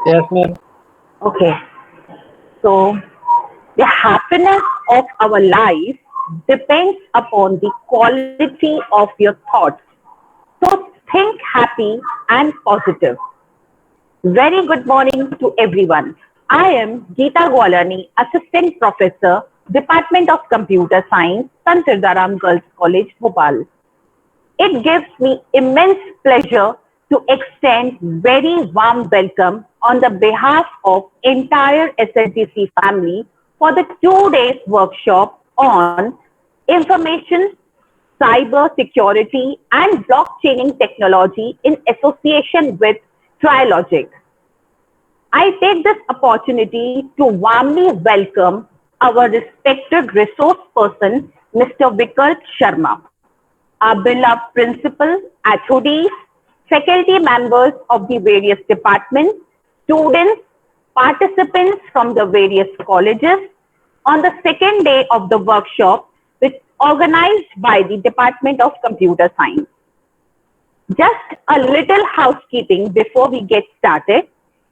Yes, ma'am. Okay, so the happiness of our life depends upon the quality of your thoughts. So think happy and positive. Very good morning to everyone. I am Geeta Gwalani, Assistant Professor, Department of Computer Science, Sant Sirdaram Girls College, Bhopal. It gives me immense pleasure to extend very warm welcome on the behalf of entire SLTC family for the 2 days workshop on information, cyber security and blockchaining technology in association with Trilogic. I take this opportunity to warmly welcome our respected resource person, Mr. Vikalp Sharma, our beloved principal, HODs, faculty members of the various departments, students, participants from the various colleges on the second day of the workshop, which organized by the Department of Computer Science. Just a little housekeeping before we get started.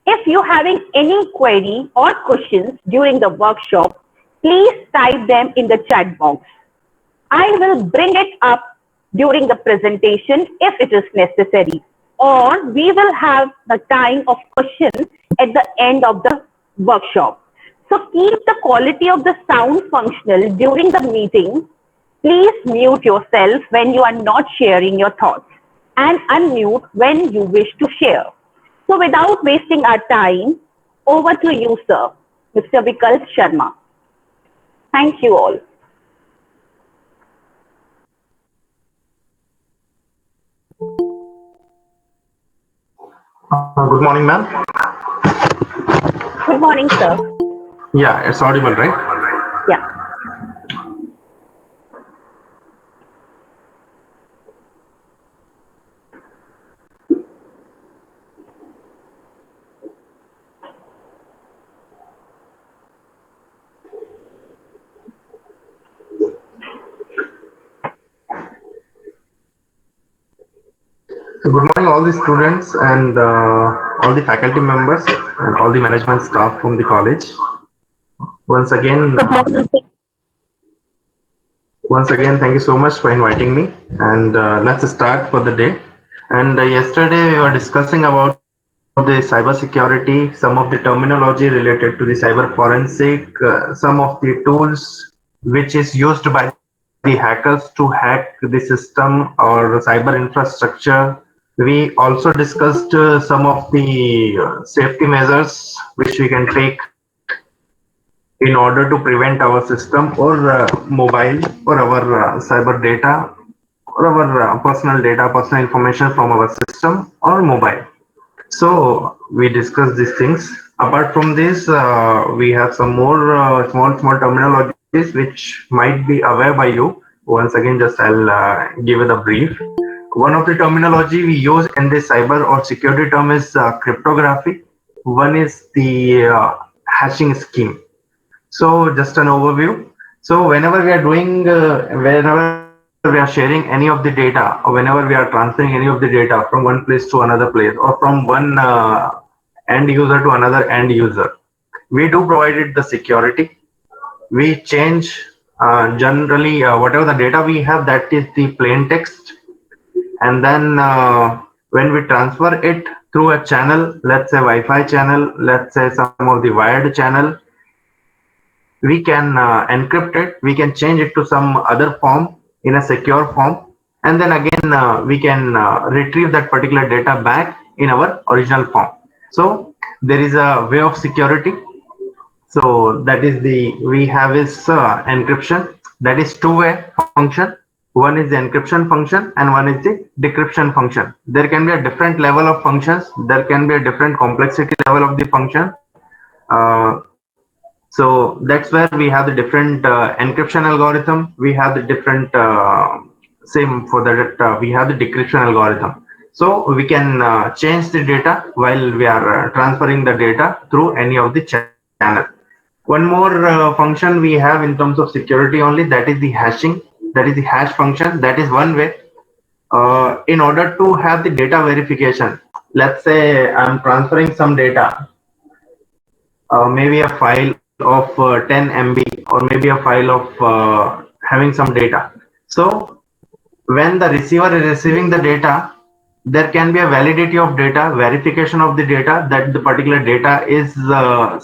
If you're having any query or questions during the workshop, please type them in the chat box. I will bring it up during the presentation if it is necessary, or we will have the time of questions at the end of the workshop. So keep the quality of the sound functional during the meeting. Please mute yourself when you are not sharing your thoughts and unmute when you wish to share. So without wasting our time, over to you, sir, Mr. Vikalp Sharma. Thank you all. Good morning, ma'am. Good morning, sir. Yeah, it's audible, right? Yeah. So good morning, all the students and all the faculty members and all the management staff from the college. Once again, Good morning. once again, thank you so much for inviting me. And let's start for the day. And yesterday we were discussing about the cybersecurity, some of the terminology related to the cyber forensic, some of the tools which is used by the hackers to hack the system or cyber infrastructure. We also discussed some of the safety measures which we can take in order to prevent our system or mobile or our cyber data or our personal data, personal information from our system or mobile. So we discussed these things. Apart from this, we have some more small terminologies which might be aware by you. Once again, just I'll give it a brief. One of the terminology we use in the cyber or security term is cryptography. One is the hashing scheme. So just an overview. So whenever we are doing, whenever we are sharing any of the data, or whenever we are transferring any of the data from one place to another place, or from one end user to another end user, we do provided the security. We change generally whatever the data we have, that is the plain text, and then when we transfer it through a channel, let's say Wi-Fi channel, let's say some of the wired channel, we can encrypt it, we can change it to some other form in a secure form, and then again we can retrieve that particular data back in our original form. So there is a way of security. So that is the we have is encryption, that is two-way function. One is the encryption function and one is the decryption function. There can be a different level of functions, there can be a different complexity level of the function. So that's where we have the different encryption algorithm. We have the different same for that we have the decryption algorithm. So we can change the data while we are transferring the data through any of the channel. One more function we have in terms of security only, that is the hashing. That is the hash function. That is one way. In order to have the data verification, let's say I'm transferring some data maybe a file of 10 MB or maybe a file of having some data. So when the receiver is receiving the data, there can be a validity of data, verification of the data that the particular data is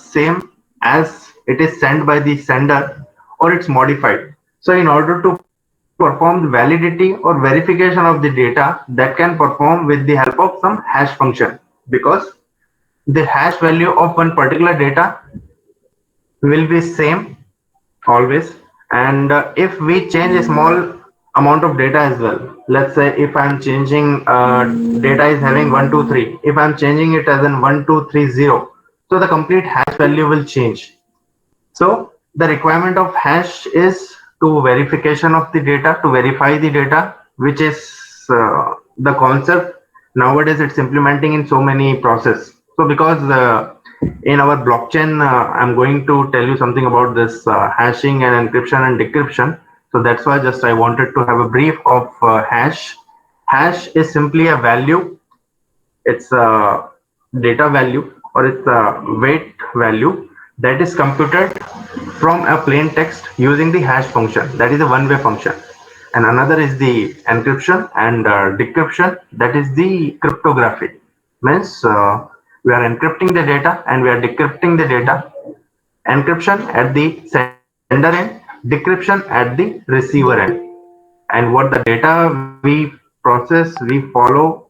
same as it is sent by the sender or it's modified. So in order to perform the validity or verification of the data, that can perform with the help of some hash function, because the hash value of one particular data will be same always. And if we change a small amount of data as well, let's say if I'm changing data is having 123, if I'm changing it as in 1230, so the complete hash value will change. So the requirement of hash is to verification of the data, to verify the data, which is the concept nowadays it's implementing in so many process. So because in our blockchain, I'm going to tell you something about this hashing and encryption and decryption. So that's why just I wanted to have a brief of hash. Hash is simply a value, it's a data value or it's a weight value that is computed from a plain text using the hash function. That is a one-way function. And another is the encryption and decryption. That is the cryptography. Means we are encrypting the data and we are decrypting the data. Encryption at the sender end, decryption at the receiver end. And what the data we process, we follow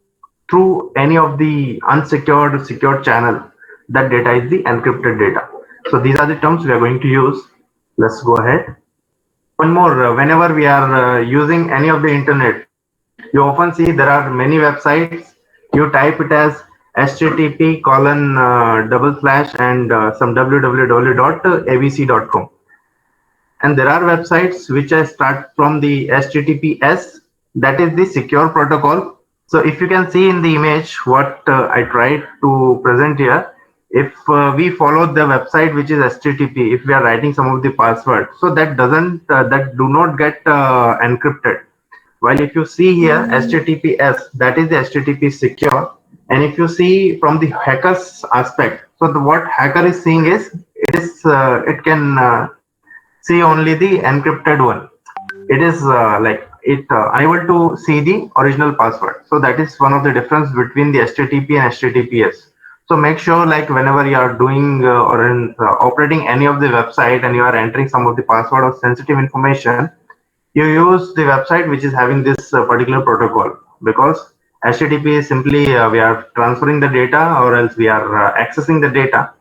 through any of the unsecured or secured channel, that data is the encrypted data. So these are the terms we are going to use. Let's go ahead. One more, whenever we are using any of the internet, you often see there are many websites. You type it as http colon double slash and some www.abc.com. And there are websites which I start from the HTTPS, that is the secure protocol. So if you can see in the image what I tried to present here, if we follow the website which is HTTP, if we are writing some of the password, so that doesn't that do not get encrypted. While if you see here HTTPS, that is the HTTP secure. And if you see from the hacker's aspect, so what hacker is seeing is it can see only the encrypted one. It is like it unable to see the original password. So that is one of the difference between the HTTP and HTTPS. So make sure like whenever you are doing or in, operating any of the website and you are entering some of the password or sensitive information, you use the website which is having this particular protocol, because HTTP is simply we are transferring the data or else we are accessing the data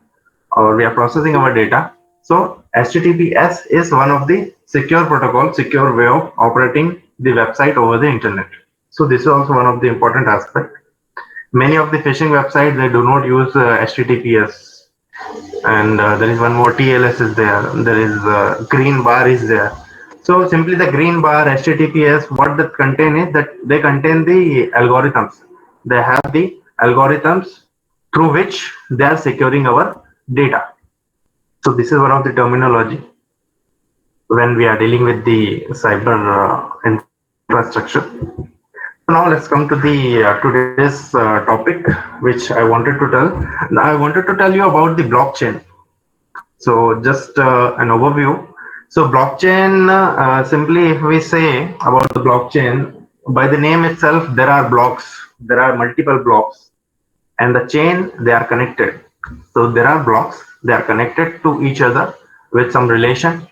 or we are processing our data. So HTTPS is one of the secure protocol, secure way of operating the website over the internet. So this is also one of the important aspect. Many of the phishing websites, they do not use HTTPS. And there is one more, TLS is there. There is green bar is there. So simply the green bar HTTPS, what that contain is that they contain the algorithms. They have the algorithms through which they are securing our data. So this is one of the terminology when we are dealing with the cyber infrastructure. So now let's come to the today's topic, which I wanted to tell. I wanted to tell you about the blockchain. So just an overview. So blockchain, simply if we say about the blockchain, by the name itself, there are blocks. There are multiple blocks, and the chain, they are connected. So there are blocks, they are connected to each other with some relation.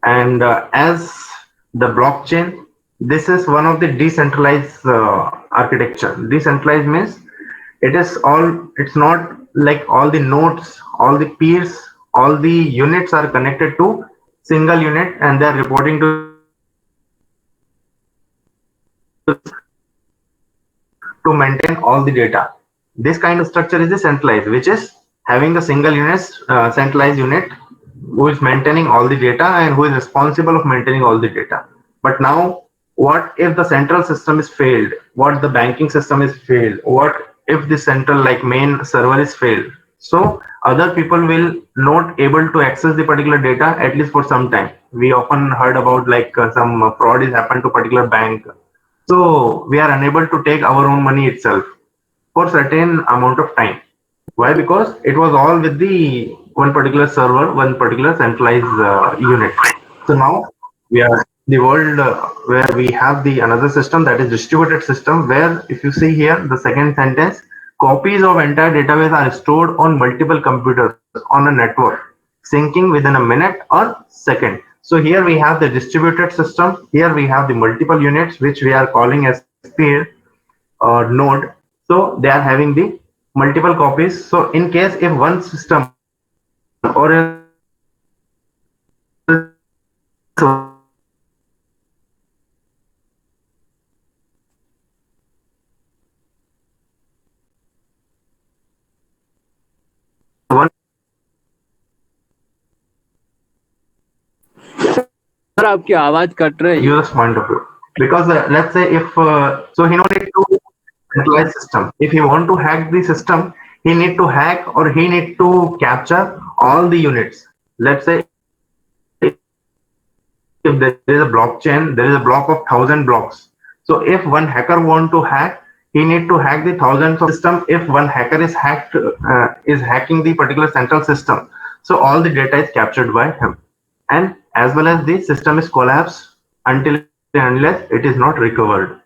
And as the blockchain, this is one of the decentralized architecture. Decentralized means it's not like all the nodes, all the peers, all the units are connected to single unit and they're reporting to the same server to maintain all the data. This kind of structure is the centralized, which is having a single unit, centralized unit who is maintaining all the data and who is responsible of maintaining all the data. But now, what if the central system is failed? What the banking system is failed? What if the central like main server is failed? So other people will not able to access the particular data at least for some time. We often heard about like some fraud is happened to particular bank, so we are unable to take our own money itself for certain amount of time. Why? Because it was all with the one particular server, one particular centralized unit. So now we are the world where we have the another system, that is distributed system, where if you see here the second sentence, copies of entire database are stored on multiple computers on a network, syncing within a minute or second. So here we have the distributed system. Here we have the multiple units, which we are calling as peer or node. So they are having the multiple copies. So in case if one system or else one node is sir आपकी आवाज cut रही है. user's point of view. Because let's say if so he no need to centralize system. If he want to hack the system, he need to hack or he need to capture all the units. Let's say if there is a blockchain, there is a block of 1,000 blocks. So if one hacker want to hack, he need to hack the thousands of system. If one hacker is hacking the particular central system, so all the data is captured by him, and as well as the system is collapsed until unless it is not recovered.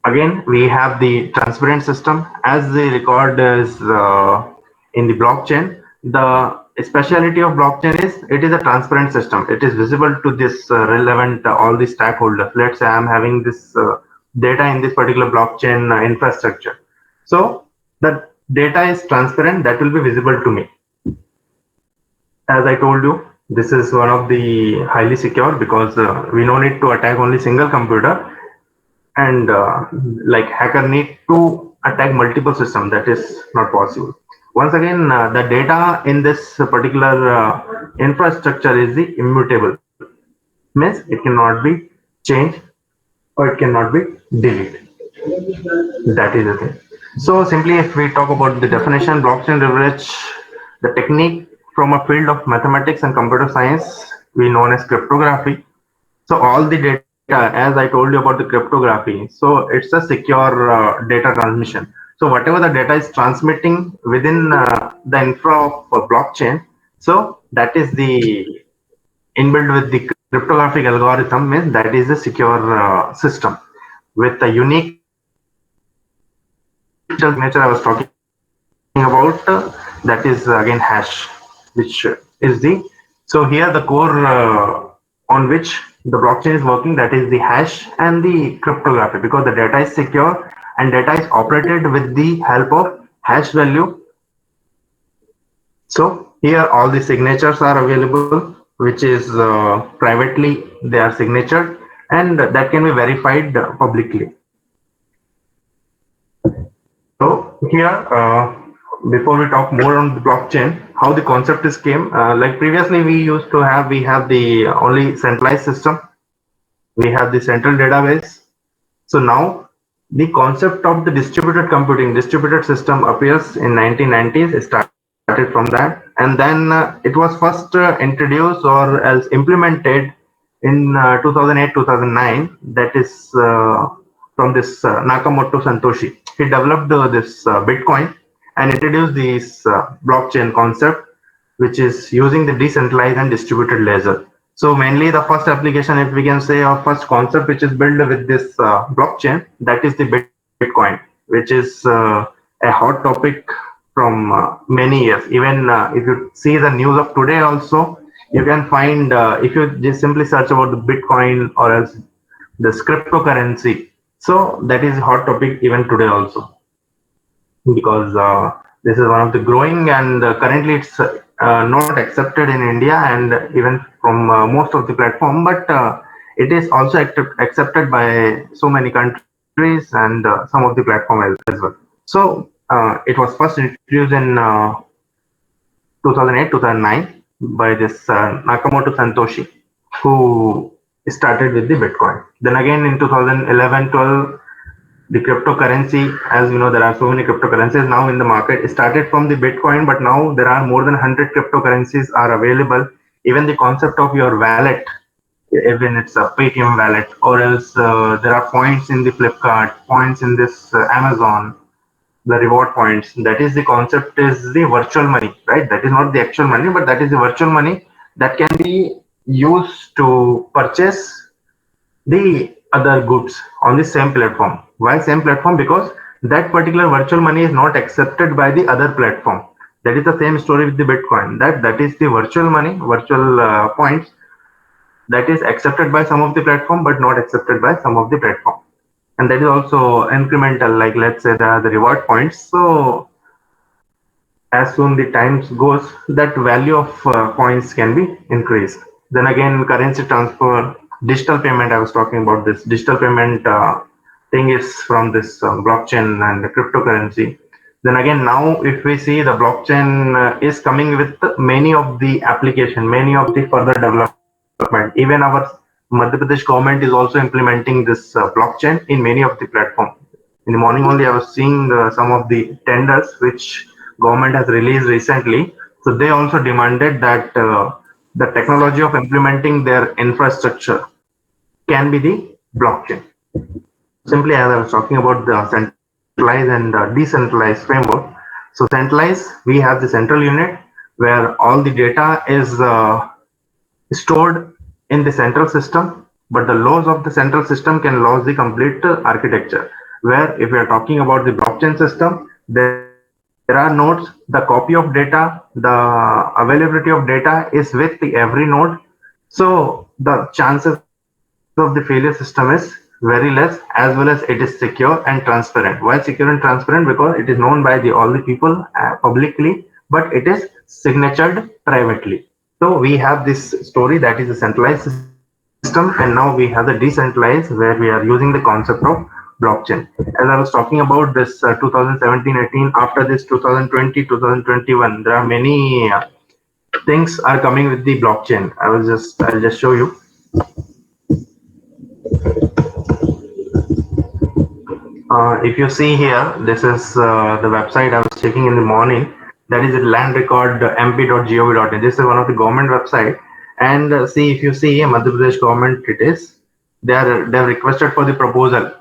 Again, we have the transparent system. As the record is in the blockchain, the speciality of blockchain is it is a transparent system. It is visible to this relevant all the stakeholders. Let's say I'm having this data in this particular blockchain infrastructure. So the data is transparent, that will be visible to me. As I told you, this is one of the highly secure because we no need to attack only single computer, and like hacker need to attack multiple system. That is not possible. Once again, the data in this particular infrastructure is the immutable, means it cannot be changed or it cannot be deleted. That is the thing. So simply if we talk about the definition, blockchain leverage the technique from a field of mathematics and computer science we known as cryptography. So all the data, as I told you about the cryptography, so it's a secure data transmission. So whatever the data is transmitting within the infra of a blockchain, so that is the inbuilt with the cryptographic algorithm, means that is a secure system with a unique signature I was talking about. That is again hash, which is the, so here the core on which the blockchain is working, that is the hash and the cryptography, because the data is secure and data is operated with the help of hash value. So here all the signatures are available, which is privately they are signatured, and that can be verified publicly. So here before we talk more on the blockchain, how the concept is came, like previously we have the only centralized system, we have the central database. So now the concept of the distributed computing, distributed system appears in 1990s. It started from that, and then it was first introduced or else implemented in 2008-2009. That is from this Nakamoto Satoshi. He developed this Bitcoin and introduced this blockchain concept, which is using the decentralized and distributed ledger. So mainly the first application, if we can say, or first concept which is built with this blockchain, that is the Bitcoin, which is a hot topic from many years. Even if you see the news of today also, you can find, if you just simply search about the Bitcoin or else this cryptocurrency. So that is a hot topic even today also, because this is one of the growing, and currently it's not accepted in India and even from most of the platform, but it is also accepted by so many countries and some of the platform as well. So it was first introduced in 2008-2009 by this Nakamoto Satoshi, who started with the Bitcoin. Then again in 2011-12, the cryptocurrency, as you know, there are so many cryptocurrencies now in the market. It started from the Bitcoin, but now there are more than 100 cryptocurrencies are available. Even the concept of your wallet, even it's a Paytm wallet, or else there are points in the Flipkart, points in this Amazon. the reward points. That is the concept is the virtual money, right? That is not the actual money, but that is the virtual money that can be used to purchase the other goods on the same platform. Why same platform? Because that particular virtual money is not accepted by the other platform. That is the same story with the Bitcoin. That is the virtual money, virtual points that is accepted by some of the platform, but not accepted by some of the platform. And that is also incremental. Like let's say the reward points. So as soon the times goes, that value of coins can be increased. Then again, currency transfer, digital payment. I was talking about this digital payment thing is from this blockchain and the cryptocurrency. Then again, now if we see the blockchain is coming with many of the application, many of the further development. Even our Madhya Pradesh government is also implementing this blockchain in many of the platforms. In the morning only, I was seeing some of the tenders which government has released recently. So they also demanded that the technology of implementing their infrastructure can be the blockchain. Simply, as I was talking about the centralized and decentralized framework. So centralized, we have the central unit where all the data is stored in the central system, but the laws of the central system can lose the complete architecture. Where if we are talking about the blockchain system, there are nodes, the copy of data, the availability of data is with the every node. So the chances of the failure system is very less, as well as it is secure and transparent. Why secure and transparent? Because it is known by the all the people publicly, but it is signatured privately. So we have this story that is a centralized system, and now we have the decentralized where we are using the concept of blockchain. As I was talking about this 2017-18, after this 2020-2021, there are many things are coming with the blockchain. I'll just show you. If you see here, this is the website I was checking in the morning. That is land record mp.gov.in. This is one of the government website. And see, if you see Madhya Pradesh government, it is they are requested for the proposal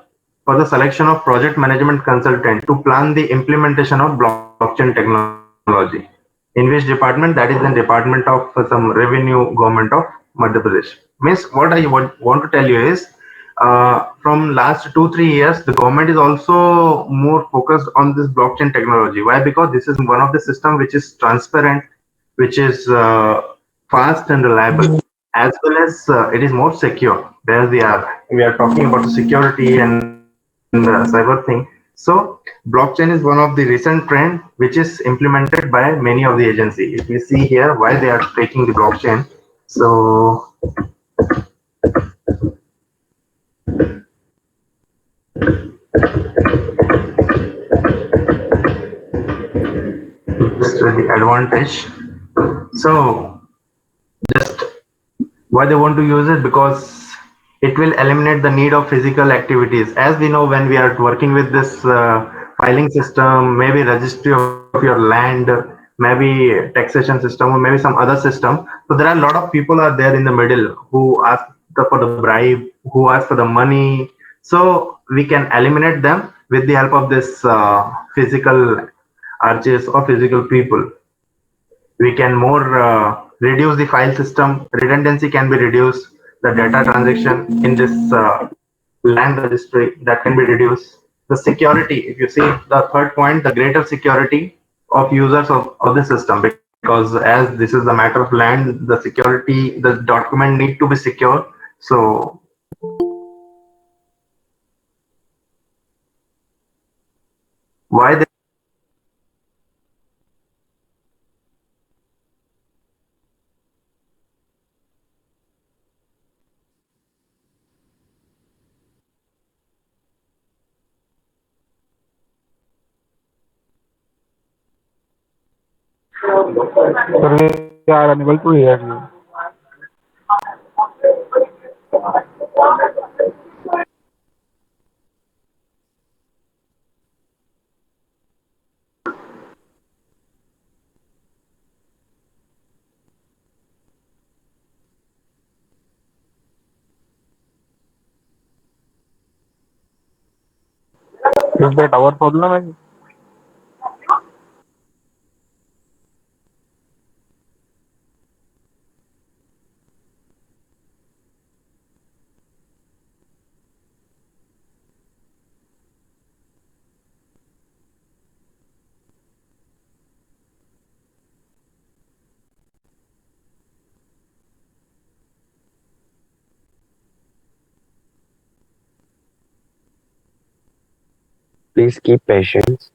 for the selection of project management consultant to plan the implementation of blockchain technology. In which department? That is the department of some revenue government of Madhya Pradesh. Means what I want to tell you is from last 2 3 years, the government is also more focused on this blockchain technology. Why? Because this is one of the system which is transparent, which is fast and reliable, as well as it is more secure. There we are talking about the security and cyber thing. So blockchain is one of the recent trend which is implemented by many of the agency. If you see here, why they are taking the blockchain. So this is the advantage. So just why they want to use it? Because it will eliminate the need of physical activities. As we know, when we are working with this filing system, maybe registry of your land, maybe taxation system, or maybe some other system. So there are a lot of people are there in the middle who ask for the bribe, who ask for the money. So we can eliminate them with the help of this physical arches or physical people. We can more reduce the file system. Redundancy can be reduced. The data transaction in this land registry that can be reduced. The security, if you see the third point, the greater security of users of the system, because as this is a matter of land, the security, the document need to be secure. So why they Sir, we are unable to hear you. Is that our problem? Please keep patience.